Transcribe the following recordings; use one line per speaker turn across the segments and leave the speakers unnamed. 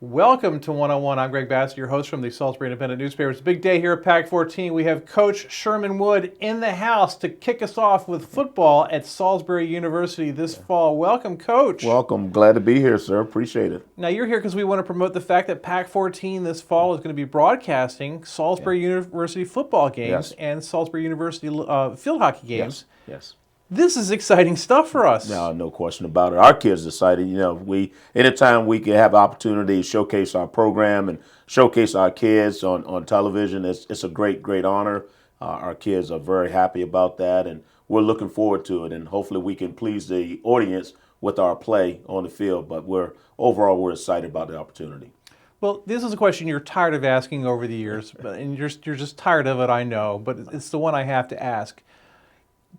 Welcome to One-on-One. I'm Greg Bassett, your host from the Salisbury Independent newspaper. It's a big day here at PAC 14. We have Coach Sherman Wood in the house to kick us off with football at Salisbury University this fall. Welcome, Coach.
Welcome. Glad to be here, sir. Appreciate it.
Now, you're here because we want to promote the fact that PAC 14 this fall is going to be broadcasting Salisbury University football games and Salisbury University field hockey games.
Yes.
This is exciting stuff for us.
No question about it. Our kids are excited. Anytime we can have opportunity to showcase our program and showcase our kids on television, it's a great honor. Our kids are very happy about that, and we're looking forward to it. And hopefully we can please the audience with our play on the field. But we're excited about the opportunity.
Well, this is a question you're tired of asking over the years, and you're just tired of it, I know, but it's the one I have to ask.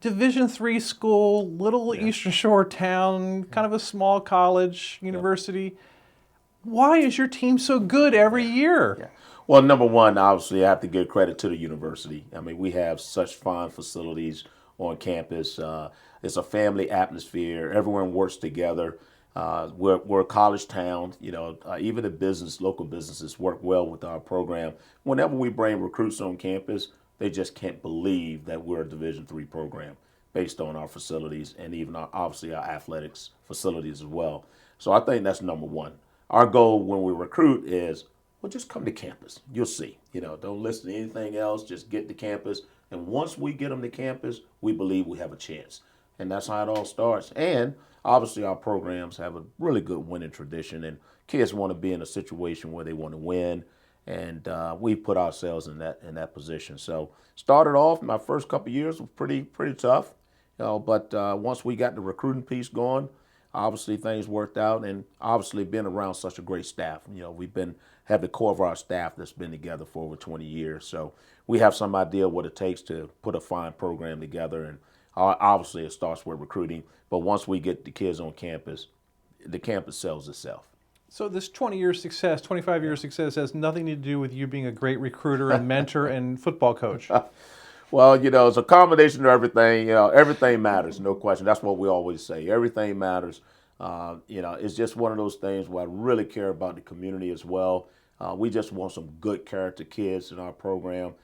Division III school, little Eastern Shore town, kind of a small college, university. Why is your team so good every year?
Well, number one, obviously, I have to give credit to the university. I mean, we have such fine facilities on campus. It's a family atmosphere. Everyone works together. We're a college town. Even the local businesses work well with our program. Whenever we bring recruits on campus, they just can't believe that we're a Division III program based on our facilities and even obviously our athletics facilities as well. So I think that's number one. Our goal when we recruit is, well, just come to campus. You'll see. Don't listen to anything else. Just get to campus. And once we get them to campus, we believe we have a chance. And that's how it all starts. And obviously our programs have a really good winning tradition, and kids want to be in a situation where they want to win. And we put ourselves in that position. So started off, my first couple of years was pretty tough, but once we got the recruiting piece going, obviously things worked out, and obviously being around such a great staff. We've have the core of our staff that's been together for over 20 years. So we have some idea what it takes to put a fine program together, and obviously it starts with recruiting. But once we get the kids on campus, the campus sells itself.
So this 20-year success, 25-year success has nothing to do with you being a great recruiter and mentor and football coach.
Well, it's a combination of everything. Everything matters, no question. That's what we always say. Everything matters. It's just one of those things where I really care about the community as well. We just want some good character kids in our program.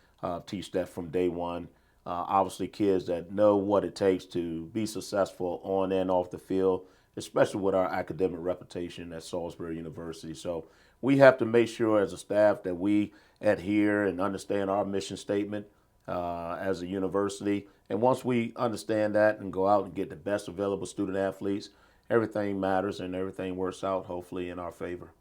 Teach that from day one. Obviously, kids that know what it takes to be successful on and off the field, especially with our academic reputation at Salisbury University. So we have to make sure as a staff that we adhere and understand our mission statement as a university. And once we understand that and go out and get the best available student athletes, everything matters and everything works out hopefully in our favor.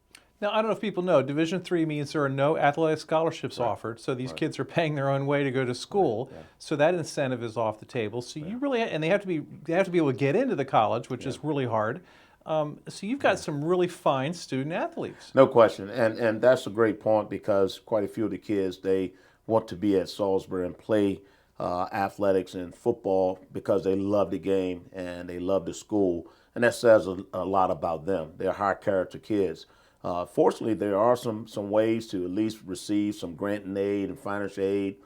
Now, I don't know if people know, Division III means there are no athletic scholarships offered, so these kids are paying their own way to go to school. So that incentive is off the table. So you really, and they have to be able to get into the college, which is really hard. So you've got some really fine student athletes.
No question, and that's a great point because quite a few of the kids, they want to be at Salisbury and play athletics and football because they love the game and they love the school, and that says a lot about them. They're high character kids. Fortunately, there are some ways to at least receive some grant and aid and financial aid.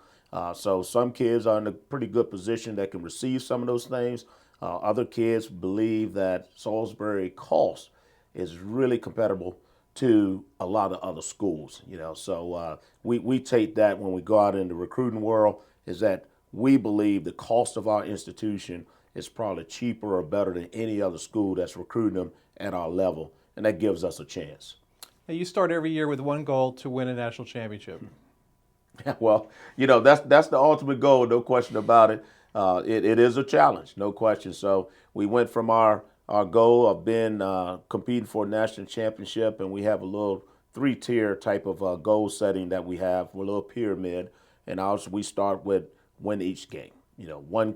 So some kids are in a pretty good position that can receive some of those things. Other kids believe that Salisbury cost is really comparable to a lot of other schools. So we take that when we go out in the recruiting world, is that we believe the cost of our institution is probably cheaper or better than any other school that's recruiting them at our level, and that gives us a chance.
Now, you start every year with one goal: to win a national championship.
Well, that's the ultimate goal, no question about it. It is a challenge, no question. So we went from our goal of being competing for a national championship, and we have a little 3-tier type of goal setting that we have. We're a little pyramid, and also we start with win each game.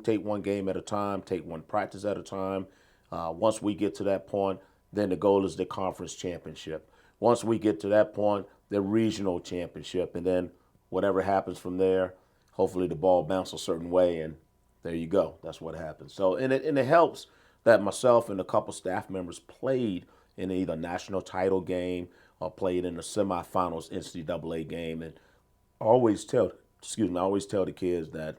Take one game at a time, take one practice at a time. Once we get to that point, then the goal is the conference championship. Once we get to that point, the regional championship, and then whatever happens from there, hopefully the ball bounces a certain way, and there you go. That's what happens. So, and it helps that myself and a couple staff members played in either national title game or played in the semifinals NCAA game, and I always tell the kids that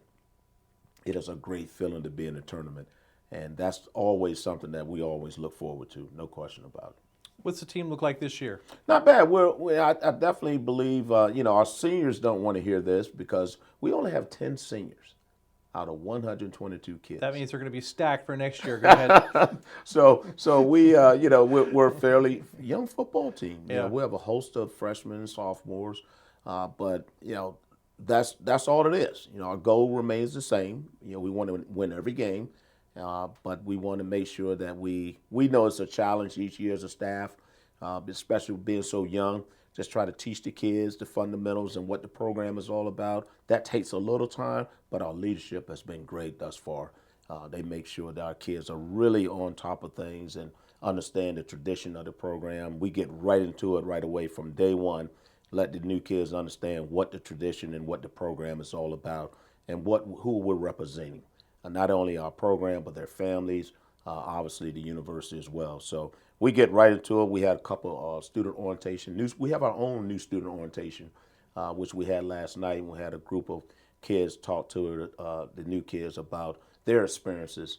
it is a great feeling to be in a tournament, and that's always something that we always look forward to. No question about it.
What's the team look like this year?
Not bad. I definitely believe, our seniors don't want to hear this because we only have 10 seniors out of 122 kids.
That means they're going to be stacked for next year. Go ahead.
So we, we're a fairly young football team.
Yeah.
We have a host of freshmen and sophomores, but that's all it is. Our goal remains the same. We want to win every game, but we want to make sure that we know it's a challenge each year as a staff, especially being so young. Just try to teach the kids the fundamentals and what the program is all about. That takes a little time, but our leadership has been great thus far. They make sure that our kids are really on top of things and understand the tradition of the program. We get right into it right away from day one. Let the new kids understand what the tradition and what the program is all about and who we're representing. Not only our program, but their families, obviously the university as well. So we get right into it. We had a couple student orientation. We have our own new student orientation, which we had last night. We had a group of kids talk to the new kids about their experiences.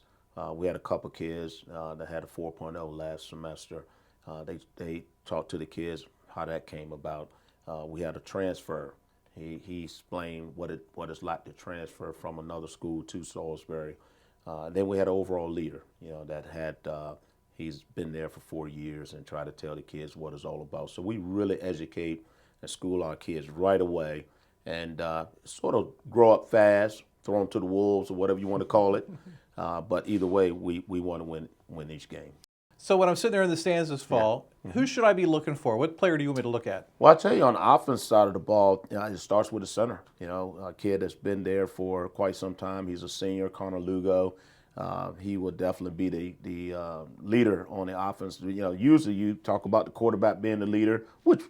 We had a couple kids that had a 4.0 last semester. They talked to the kids how that came about. We had a transfer. He explained what it's like to transfer from another school to Salisbury. Then we had an overall leader, that had he's been there for 4 years and try to tell the kids what it's all about. So we really educate and school our kids right away and sort of grow up fast, throw them to the wolves or whatever you want to call it. But either way, we want to win each game.
So when I'm sitting there in the stands this fall, who should I be looking for? What player do you want me to look at?
Well, I tell you, on the offense side of the ball, it starts with the center. A kid that's been there for quite some time. He's a senior, Conor Lugo. He will definitely be the leader on the offense. Usually you talk about the quarterback being the leader, which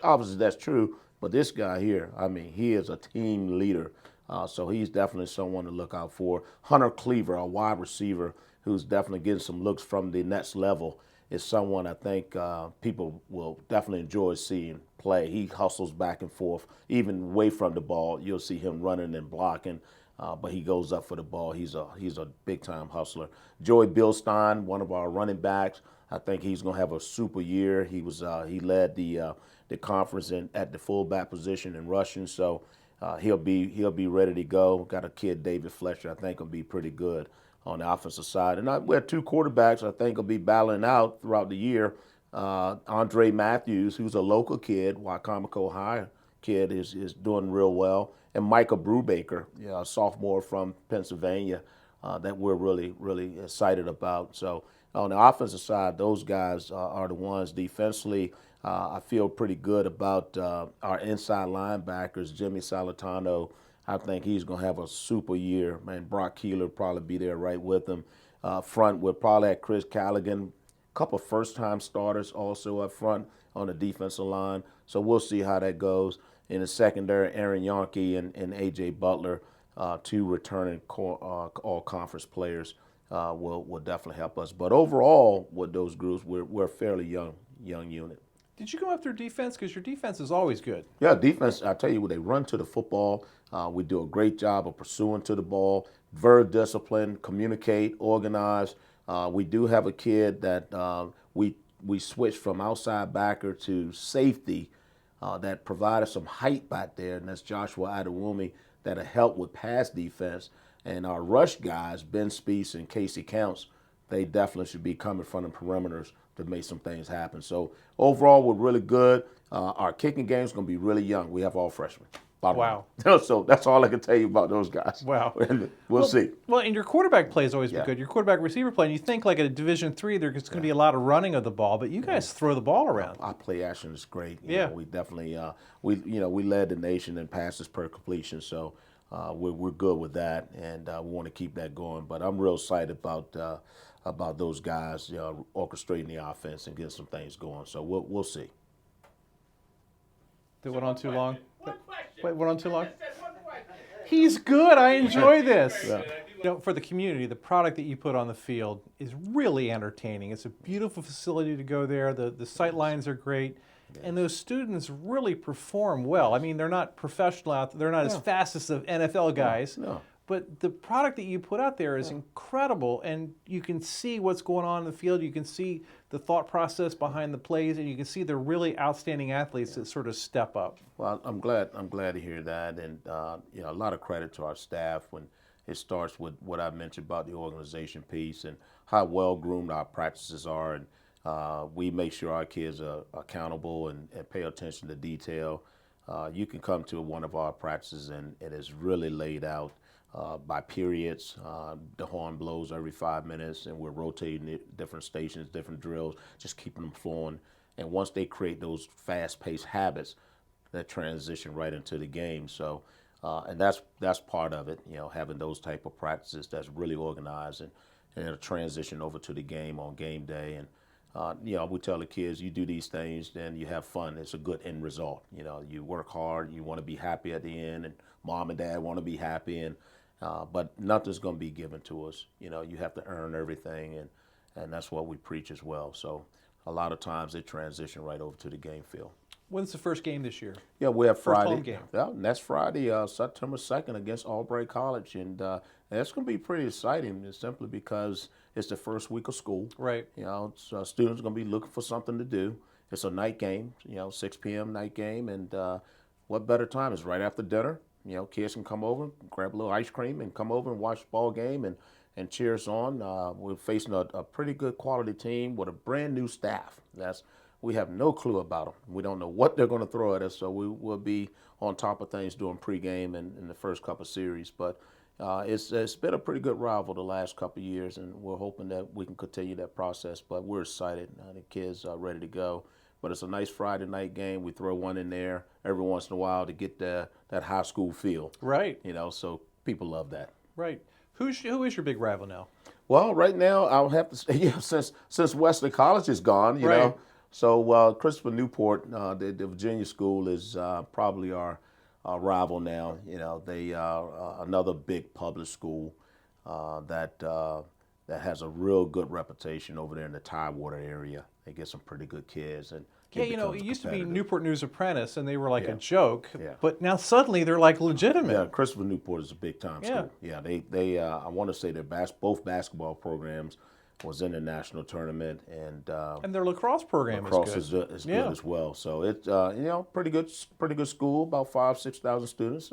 obviously that's true. But this guy here, he is a team leader. So he's definitely someone to look out for. Hunter Cleaver, a wide receiver, who's definitely getting some looks from the next level, is someone I think people will definitely enjoy seeing play. He hustles back and forth, even away from the ball. You'll see him running and blocking, but he goes up for the ball. He's a big-time hustler. Joey Bilstein, one of our running backs, I think he's going to have a super year. He led the conference at the fullback position in rushing, so he'll be ready to go. Got a kid, David Fletcher, I think will be pretty good on the offensive side. And we have two quarterbacks I think will be battling out throughout the year. Andre Matthews, who's a local kid, Wycomico High kid, is doing real well. And Micah Brubaker, a sophomore from Pennsylvania, that we're really, really excited about. So on the offensive side, those guys are the ones. Defensively, I feel pretty good about our inside linebackers, Jimmy Salatano. I think he's going to have a super year. Man, Brock Keeler will probably be there right with him. Front, we'll probably have Chris Callaghan, a couple first-time starters also up front on the defensive line. So we'll see how that goes. In the secondary, Aaron Yonke and A.J. Butler, two returning all-conference players, will definitely help us. But overall, with those groups, we're a fairly young unit.
Did you go after defense? Because your defense is always good.
Yeah, defense, I tell you, when they run to the football, we do a great job of pursuing to the ball, very disciplined, communicate, organize. We do have a kid that we switched from outside backer to safety that provided some height back there, and that's Joshua Adewumi, that'll help with pass defense. And our rush guys, Ben Speece and Casey Counts, they definitely should be coming from the perimeters to make some things happen. So overall, we're really good. Our kicking game is going to be really young. We have all freshmen.
Wow.
So that's all I can tell you about those guys.
Wow.
We'll see.
Well, and your quarterback play has always been good. Your quarterback receiver play, and you think like at a Division III, there's going to be a lot of running of the ball, but you guys throw the ball around.
Our play action is great. We definitely we led the nation in passes per completion, so we're good with that, and we want to keep that going. But I'm real excited about those guys orchestrating the offense and getting some things going. So we'll see.
That went on too long.
One question.
Wait, went on too long?
I just said one question.
He's good. I enjoy this.
Yeah.
For the community, the product that you put on the field is really entertaining. It's a beautiful facility to go there. The sight lines are great. And those students really perform well. I mean, they're not professional out there. They're not as fast as the NFL guys.
No.
but the product that you put out there is incredible, and you can see what's going on in the field. You can see the thought process behind the plays, and you can see the really outstanding athletes that sort of step up.
Well, I'm glad to hear that, and a lot of credit to our staff when it starts with what I mentioned about the organization piece and how well groomed our practices are, and we make sure our kids are accountable and pay attention to detail. You can come to one of our practices and it is really laid out by periods. The horn blows every 5 minutes, and we're rotating it, different stations, different drills, just keeping them flowing. And once they create those fast-paced habits, that transition right into the game. So, and that's part of it. Having those type of practices that's really organized and it'll transition over to the game on game day. And we tell the kids, you do these things, then you have fun. It's a good end result. You work hard, you want to be happy at the end, and mom and dad want to be happy, and but nothing's going to be given to us. You have to earn everything, and that's what we preach as well. So a lot of times they transition right over to the game field.
When's the first game this year?
Yeah, we have
First
Friday.
home game.
Yeah, next Friday, September 2nd against Albright College, and that's going to be pretty exciting. It's simply because it's the first week of school.
Right.
Students are going to be looking for something to do. It's a night game, 6 p.m. night game, and what better time is right after dinner. Kids can come over, grab a little ice cream, and come over and watch the ball game and cheer us on. We're facing a pretty good quality team with a brand new staff. We have no clue about them. We don't know what they're going to throw at us, so we will be on top of things doing pregame and in the first couple of series. But it's been a pretty good rival the last couple of years, and we're hoping that we can continue that process. But we're excited. The kids are ready to go. But it's a nice Friday night game. We throw one in there every once in a while to get that high school feel.
Right.
So people love that.
Right. Who is your big rival now?
Well, right now I'll have to say, since Wesley College is gone, you
Right.
know. So Christopher Newport, the Virginia school, is probably our rival now. They are another big public school that has a real good reputation over there in the Tidewater area. They get some pretty good kids, and
Yeah, it used to be Newport News Apprentice, and they were like
Yeah.
a joke.
Yeah.
But now suddenly they're like legitimate.
Yeah, Christopher Newport is a big time
Yeah.
school. Yeah, they I want to say their both basketball programs was in the national tournament, and
their lacrosse program
lacrosse
is good.
is
Yeah.
good as well. So it's pretty good school, about 5,000-6,000 students,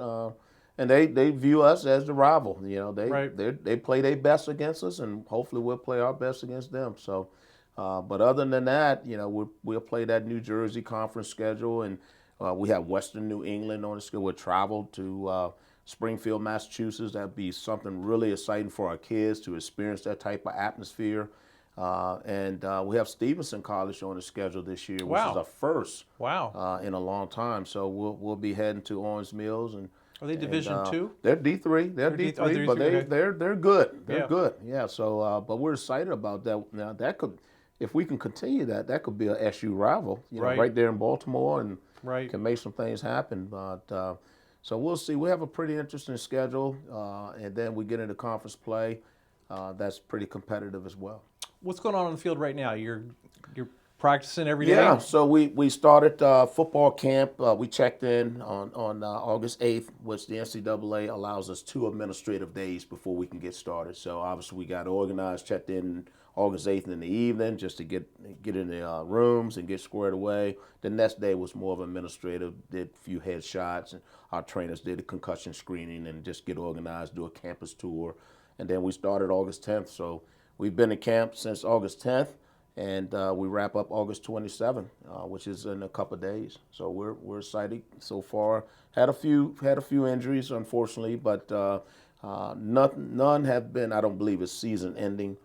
and they view us as the rival.
Right.
They play their best against us, and hopefully we'll play our best against them. So, but other than that, we'll play that New Jersey conference schedule, and we have Western New England on the schedule. We'll travel to Springfield, Massachusetts. That'd be something really exciting for our kids to experience that type of atmosphere. And we have Stevenson College on the schedule this year, which
Wow.
is our first
Wow.
in a long time. So we'll be heading to Orange Mills, and
Are they Division II?
They're D3. They're
D-
D3,
oh, they're
but
D3, okay.
they're good. They're
Yeah.
good. Yeah. So, but we're excited about that. Now that could, if we can continue that could be a SU rival.
Right.
Right there in Baltimore, and
Right.
can make some things happen. But so we'll see. We have a pretty interesting schedule, and then we get into conference play. That's pretty competitive as well.
What's going on the field right now? You're practicing every day?
Yeah, so we started football camp. We checked in on August 8th, which the NCAA allows us 2 administrative days before we can get started. So obviously we got organized, checked in August 8th in the evening just to get in the rooms and get squared away. The next day was more of administrative, did a few headshots, and our trainers did a concussion screening and just get organized, do a campus tour. And then we started August 10th. So we've been in camp since August 10th. And we wrap up August 27th, which is in a couple of days. So we're excited so far. Had a few injuries, unfortunately, but none have been. I don't believe it's season ending,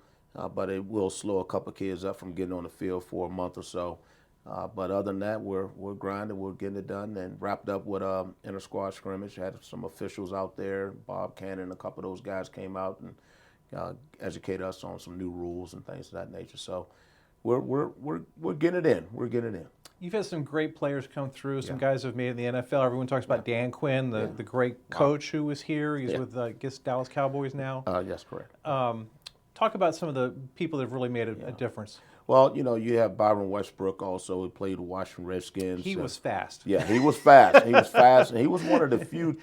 but it will slow a couple of kids up from getting on the field for a month or so. But other than that, we're grinding. We're getting it done, and wrapped up with inter squad scrimmage. Had some officials out there. Bob Cannon, a couple of those guys came out and educated us on some new rules and things of that nature. So. We're getting it in. We're getting it in.
You've had some great players come through. Some
Yeah.
guys have made it in the NFL. Everyone talks about Dan Quinn, the great coach who was here. He's
Yeah.
with, I guess, Dallas Cowboys now.
Yes, correct.
Talk Talk about some of the people that have really made a difference.
Well, you have Byron Westbrook also, who played the Washington Redskins.
He was fast.
Yeah, he was fast. He was fast, and he was one of the few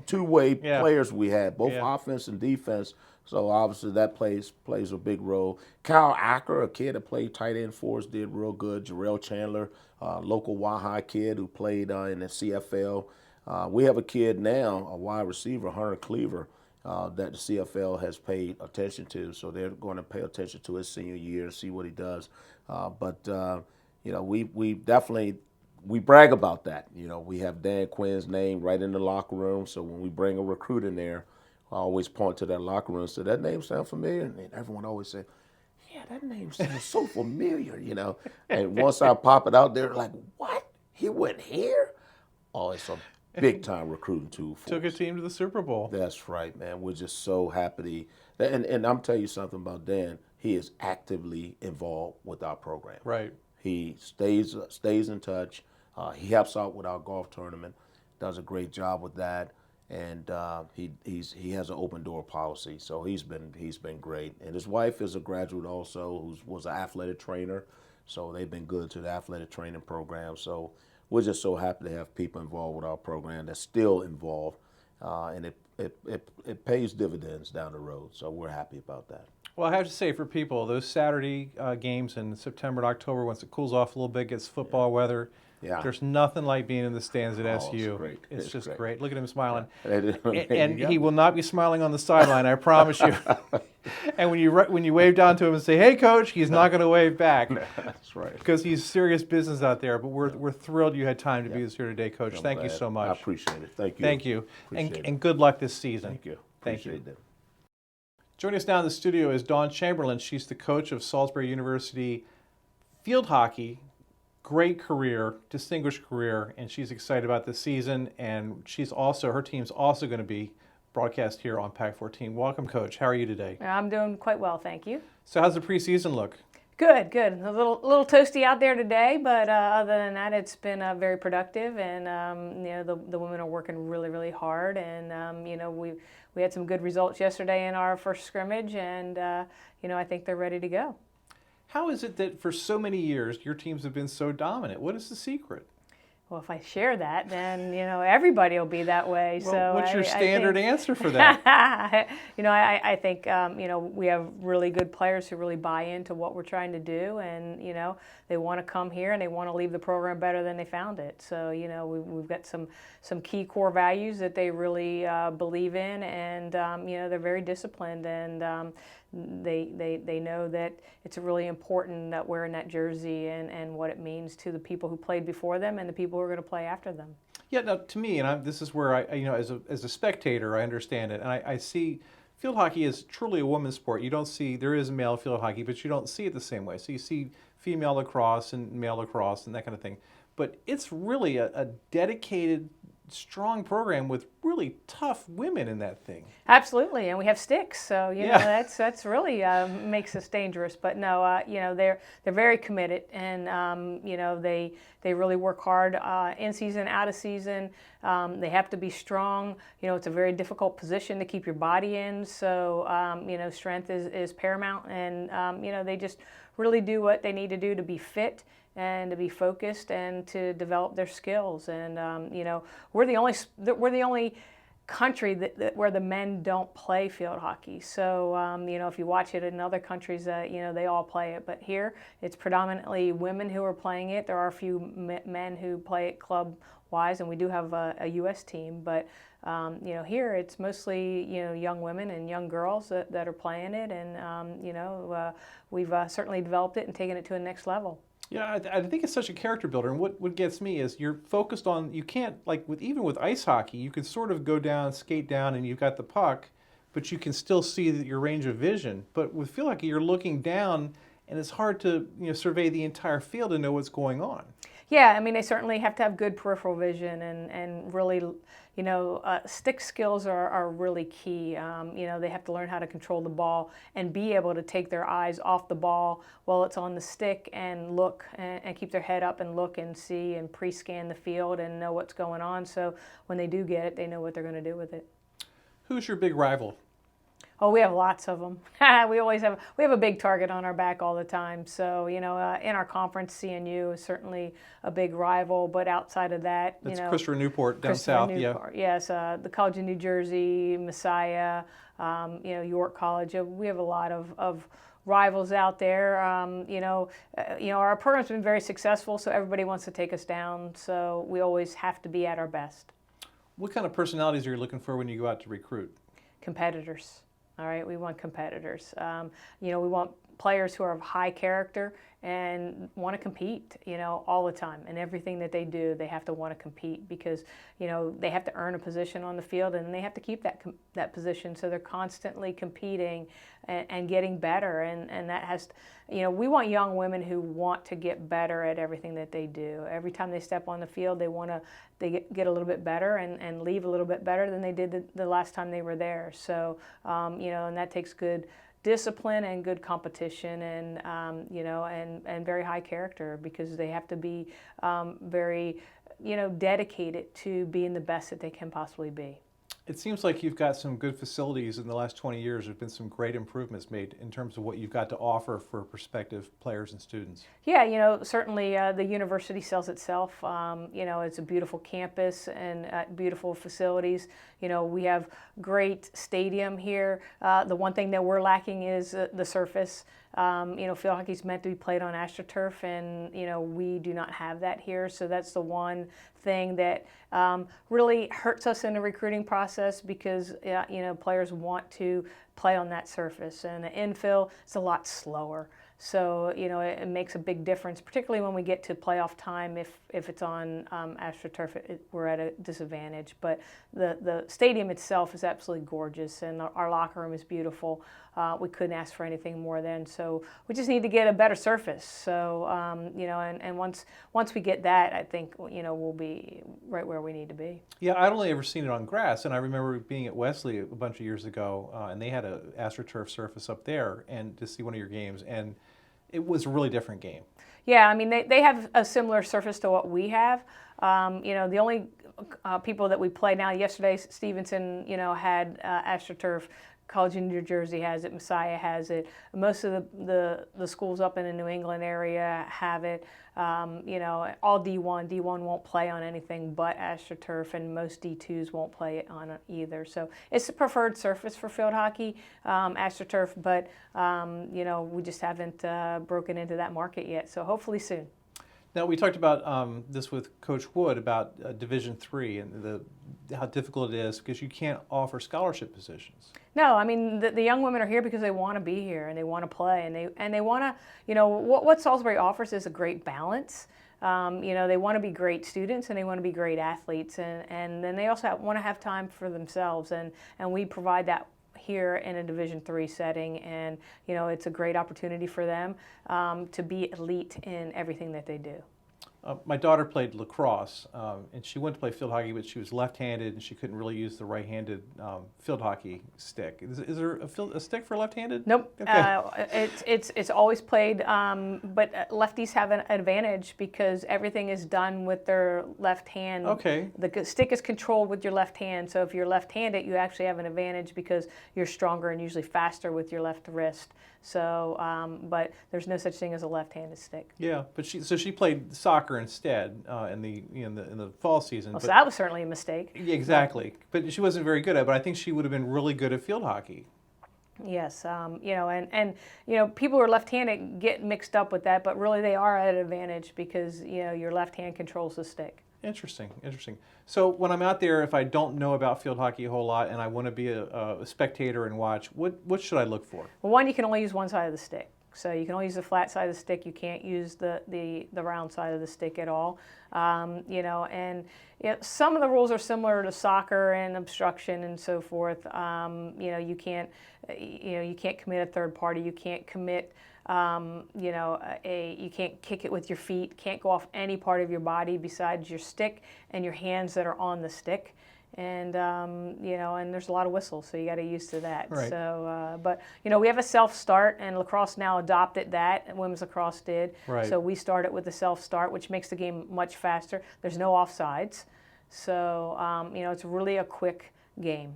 two-way players we had, both offense and defense. So obviously that plays a big role. Kyle Acker, a kid that played tight end for us, did real good. Jarrell Chandler, local Wahai kid who played in the CFL. We have a kid now, a wide receiver, Hunter Cleaver, that the CFL has paid attention to. So they're going to pay attention to his senior year, see what he does. We definitely brag about that. We have Dan Quinn's name right in the locker room. So when we bring a recruit in there, I always point to that locker room and say, that name sound familiar? And everyone always said, yeah, that name sounds so familiar, And once I pop it out there, like, what? He went here? Oh, it's a big-time recruiting tool for
Took
us.
a team to the Super Bowl.
That's right, man. We're just so happy. And I'm telling you something about Dan. He is actively involved with our program.
Right.
He stays in touch. He helps out with our golf tournament. Does a great job with that. And he has an open door policy, so he's been great. And his wife is a graduate also, who was an athletic trainer, so they've been good to the athletic training program. So we're just so happy to have people involved with our program that's still involved, and it pays dividends down the road. So we're happy about that.
Well, I have to say, for people, those Saturday games in September and October, once it cools off a little bit, gets football weather.
Yeah.
There's nothing like being in the stands at
It's
SU.
great.
It's just
great.
great. Look at him smiling.
And
And he will not be smiling on the sideline, I promise you. And when you wave down to him and say, "Hey, coach," he's not going to wave back.
That's right.
Because he's serious business out there. But we're thrilled you had time to be here today, Coach.
I'm
Thank you
glad.
so much.
I appreciate it. Thank you.
Thank you.
Appreciate it.
And good luck this season.
Thank you.
Thank you.
Appreciate that.
Joining us now in the studio is Dawn Chamberlain. She's the coach of Salisbury University field hockey. Great career, distinguished career, and she's excited about this season. And her team's also going to be broadcast here on PAC 14. Welcome, Coach. How are you today?
I'm doing quite well, thank you.
So how's the preseason look?
Good. A little toasty out there today, but other than that, it's been very productive, and the women are working really hard, and we had some good results yesterday in our first scrimmage, and I think they're ready to go.
How is it that for so many years your teams have been so dominant? What is the secret?
Well, if I share that, then everybody will be that way.
Well,
so
what's your standard
think,
answer for that?
I think we have really good players who really buy into what we're trying to do, and they want to come here and they want to leave the program better than they found it. So we've got some key core values that they really believe in, and they're very disciplined, and they know that it's really important that we're in that jersey and what it means to the people who played before them and the people who are going to play after them.
Yeah, now to me, and this is where as a spectator, I understand it, and I see field hockey is truly a women's sport. There is male field hockey, but you don't see it the same way. So you see female lacrosse and male lacrosse and that kind of thing. But it's really a dedicated, strong program with really tough women in that thing.
Absolutely, and we have sticks, so
Yeah.
that's really makes us dangerous. But no, they're very committed, and they really work hard in season, out of season. They have to be strong. It's a very difficult position to keep your body in, so strength is paramount, and they just really do what they need to do to be fit and to be focused and to develop their skills. And we're the only country where the men don't play field hockey. So if you watch it in other countries, they all play it. But here, it's predominantly women who are playing it. There are a few men who play it club-wise, and we do have a U.S. team. But here it's mostly young women and young girls that are playing it, and we've certainly developed it and taken it to the next level.
Yeah, I think it's such a character builder. And what gets me is you're focused on, you can't, even with ice hockey, you can sort of go down, skate down, and you've got the puck, but you can still see your range of vision. But with field hockey, you're looking down, and it's hard to survey the entire field and know what's going on.
Yeah, they certainly have to have good peripheral vision, and really, stick skills are really key. They have to learn how to control the ball and be able to take their eyes off the ball while it's on the stick and look and keep their head up and look and see and pre-scan the field and know what's going on. So when they do get it, they know what they're going to do with it.
Who's your big rival?
Oh, we have lots of them. We have a big target on our back all the time. So, in our conference, CNU is certainly a big rival. But outside of that,
That's Christopher Newport down south.
Newport, yeah. Yes, the College of New Jersey, Messiah, York College. We have a lot of rivals out there. Our program's been very successful, so everybody wants to take us down. So we always have to be at our best.
What kind of personalities are you looking for when you go out to recruit?
Competitors. All right, we want competitors. We want players who are of high character and want to compete, all the time. And everything that they do, they have to want to compete because, they have to earn a position on the field and they have to keep that position. So they're constantly competing and getting better. And that has, we want young women who want to get better at everything that they do. Every time they step on the field, they get a little bit better and leave a little bit better than they did the last time they were there. So, and that takes good discipline and good competition and and very high character because they have to be very dedicated to being the best that they can possibly be.
It seems like you've got some good facilities in the last 20 years. There's been some great improvements made in terms of what you've got to offer for prospective players and students.
Yeah, certainly the university sells itself. It's a beautiful campus and beautiful facilities. We have great stadium here. The one thing that we're lacking is the surface. Field hockey is meant to be played on AstroTurf, and we do not have that here. So that's the one thing that really hurts us in the recruiting process because players want to play on that surface, and the infill is a lot slower. So it makes a big difference, particularly when we get to playoff time. If it's on AstroTurf, we're at a disadvantage. But the stadium itself is absolutely gorgeous, and our locker room is beautiful. We couldn't ask for anything more then. So we just need to get a better surface. So and once we get that, I think we'll be right where we need to be.
Yeah, I'd only ever seen it on grass, and I remember being at Wesley a bunch of years ago, and they had a AstroTurf surface up there, and to see one of your games, and it was a really different game.
Yeah, I mean, they have a similar surface to what we have. The only people that we play now, yesterday Stevenson, had AstroTurf. College in New Jersey has it. Messiah has it. Most of the schools up in the New England area have it. All D1. D1 won't play on anything but AstroTurf, and most D2s won't play it on it either. So it's the preferred surface for field hockey, AstroTurf, but we just haven't broken into that market yet. So hopefully soon.
Now, we talked about this with Coach Wood about Division III and how difficult it is because you can't offer scholarship positions.
No, I mean, the young women are here because they want to be here and they want to play and they want to, what Salisbury offers is a great balance. They want to be great students and they want to be great athletes and then they also want to have time for themselves and we provide that here in a Division III setting, and it's a great opportunity for them to be elite in everything that they do.
My daughter played lacrosse, and she went to play field hockey, but she was left-handed, and she couldn't really use the right-handed field hockey stick. Is there a stick for left-handed?
Nope.
Okay.
It's always played, but lefties have an advantage because everything is done with their left hand.
Okay.
The stick is controlled with your left hand, so if you're left-handed, you actually have an advantage because you're stronger and usually faster with your left wrist. So, but there's no such thing as a left-handed stick.
Yeah, but she played soccer instead in the fall season.
Well, so that was certainly a mistake.
Exactly, but she wasn't very good at it. But I think she would have been really good at field hockey.
Yes, and people who are left-handed get mixed up with that, but really they are at an advantage because your left hand controls the stick.
Interesting. So when I'm out there, if I don't know about field hockey a whole lot and I want to be a spectator and watch, what should I look for?
Well, one, you can only use one side of the stick. So you can only use the flat side of the stick. You can't use the round side of the stick at all. And some of the rules are similar to soccer and obstruction and so forth. You can't commit a third party. You can't commit. You can't kick it with your feet. Can't go off any part of your body besides your stick and your hands that are on the stick. And and there's a lot of whistles, so you got to get used to that.
Right.
So, but we have a self-start, and lacrosse now adopted that, and women's lacrosse did.
Right.
So we started with the self-start, which makes the game much faster. There's no offsides, so it's really a quick game.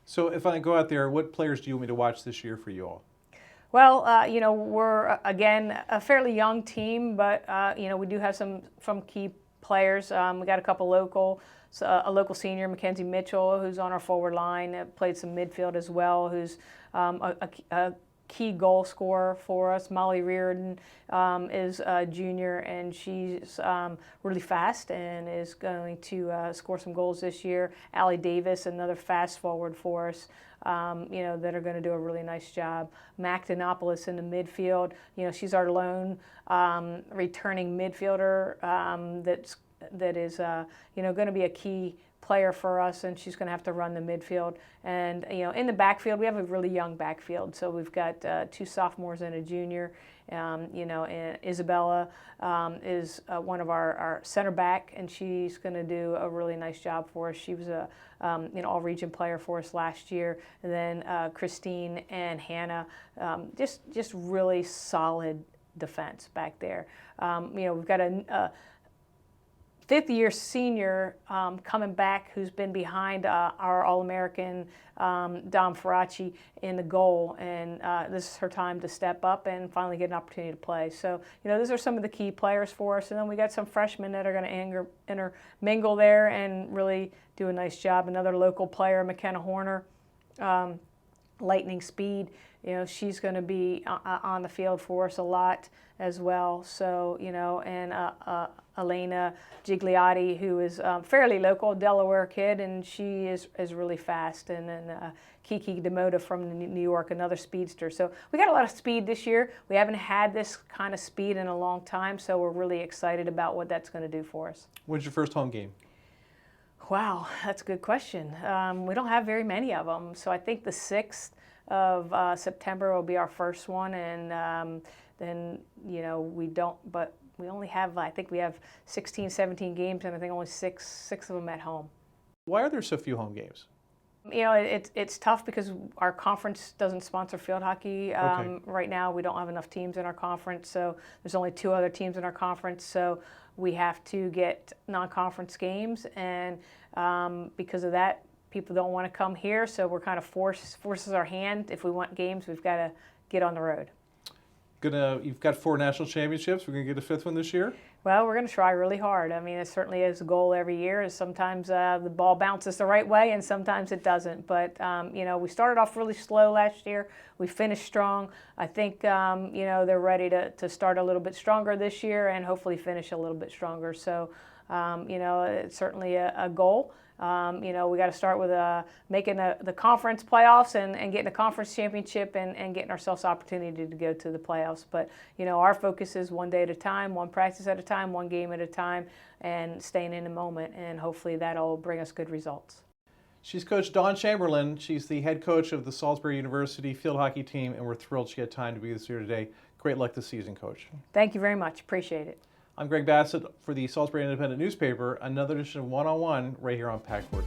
So if I go out there, what players do you want me to watch this year for you all?
Well, we're again a fairly young team, but we do have some key players. We got a couple local, a local senior, Mackenzie Mitchell, who's on our forward line, played some midfield as well, who's a key goal scorer for us. Molly Reardon is a junior, and she's really fast and is going to score some goals this year. Allie Davis, another fast forward for us, that are going to do a really nice job. Mac Denopoulos in the midfield. She's our lone returning midfielder that is going to be a key player for us, and she's going to have to run the midfield. And in the backfield, we have a really young backfield. So we've got 2 sophomores and a junior. And Isabella is one of our center back, and she's going to do a really nice job for us. She was a all-region player for us last year. And then Christine and Hannah, just really solid defense back there. We've got a 5th-year senior coming back who's been behind our All-American Dom Ferracci in the goal, and this is her time to step up and finally get an opportunity to play. So, those are some of the key players for us, and then we got some freshmen that are going to intermingle there and really do a nice job. Another local player, McKenna Horner, lightning speed. She's going to be on the field for us a lot as well. So, and Elena Gigliotti, who is fairly local, Delaware kid, and she is really fast. And then Kiki Demota from New York, another speedster. So we got a lot of speed this year. We haven't had this kind of speed in a long time, so we're really excited about what that's going to do for us.
When's your first home game?
Wow, that's a good question. We don't have very many of them, so I think the 6th of September will be our first one, and then we don't, but we only have, I think we have 16, 17 games, and I think only six of them at home.
Why are there so few home games?
It's tough because our conference doesn't sponsor field hockey.
Okay.
Right now, we don't have enough teams in our conference, so there's only 2 other teams in our conference, so we have to get non-conference games, and because of that, people don't want to come here, so we're kind of forces our hand. If we want games, we've got to get on the road.
You've got 4 national championships. We're going to get a 5th one this year?
Well, we're going to try really hard. I mean, it certainly is a goal every year. Is sometimes the ball bounces the right way, and sometimes it doesn't. But, we started off really slow last year. We finished strong. I think, they're ready to start a little bit stronger this year and hopefully finish a little bit stronger. So, it's certainly a goal. We got to start with making the conference playoffs and getting a conference championship and getting ourselves opportunity to go to the playoffs. But, our focus is one day at a time, one practice at a time, one game at a time, and staying in the moment. And hopefully that'll bring us good results.
She's Coach Dawn Chamberlain. She's the head coach of the Salisbury University field hockey team, and we're thrilled she had time to be with us here today. Great luck this season, Coach.
Thank you very much. Appreciate it.
I'm Greg Bassett for the Salisbury Independent newspaper, another edition of One-on-One right here on PAC 14.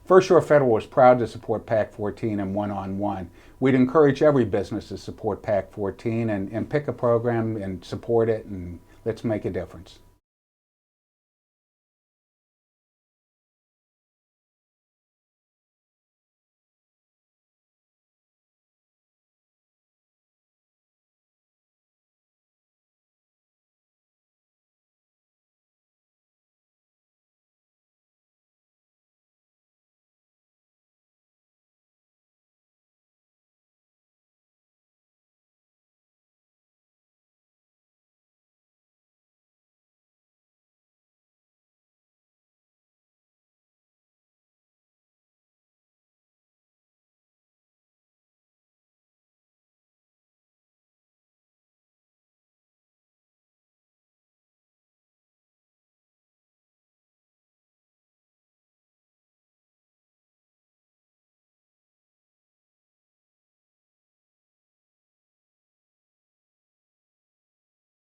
First Shore Federal is proud to support PAC 14 and One-on-One. We'd encourage every business to support PAC 14 and pick a program and support it, and let's make a difference.